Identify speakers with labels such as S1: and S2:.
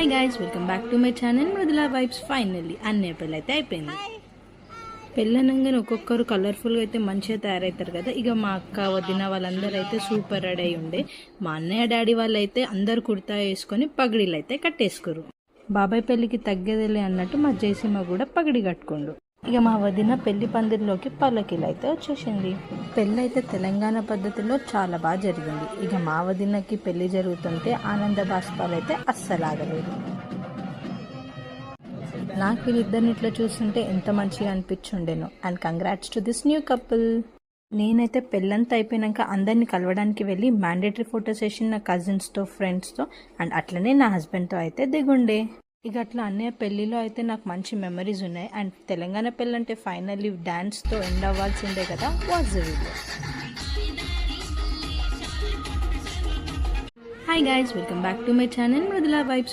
S1: Hi guys, welcome back to my channel Mridula vibes. Finally అన్నయ్య పెళ్ళి అయితే అయిపోయింది. పెళ్ళనంగానే ఒక్కొక్కరు కలర్ఫుల్గా అయితే మంచిగా తయారవుతారు కదా. ఇక మా అక్క వదిన వాళ్ళందరూ అయితే సూపర్ రెడీ అయి ఉండే. మా అన్నయ్య డాడీ వాళ్ళు అయితే అందరు కుర్తా వేసుకొని పగిడీలు అయితే కట్టేసుకోరు. బాబాయ్ పెళ్ళికి తగ్గేదిలే అన్నట్టు మా జయసింహ కూడా పగిడి కట్టుకుండు. ఇక మా వదిన పెళ్లి పందిరిలోకి పల్లకీలు అయితే వచ్చేసింది. పెళ్ళి అయితే తెలంగాణ పద్ధతిలో చాలా బాగా జరిగింది. ఇక మా వదినకి పెళ్లి జరుగుతుంటే ఆనంద బాష్పాలు అయితే అస్సలు ఆగలేదు. నాకు వీళ్ళిద్దరిని ఇట్లా చూస్తుంటే ఎంత మంచిగా అనిపించుండేను. And congrats to this new couple. నేనైతే పెళ్ళంతా అయిపోయినాక అందరినీ కలవడానికి వెళ్ళి మ్యాండేటరీ ఫోటో సెషన్ నా కజిన్స్తో, ఫ్రెండ్స్తో అండ్ అట్లనే నా హస్బెండ్తో అయితే దిగుండే. ఇక అట్లా అన్నయ్య పెళ్ళిలో అయితే నాకు మంచి మెమరీస్ ఉన్నాయి. అండ్ తెలంగాణ పెళ్ళి అంటే ఫైనల్లీ డ్యాన్స్తో ఎండ్ అవ్వాల్సిందే కదా. What's the video. Hi guys, welcome back to my channel Mridula vibes.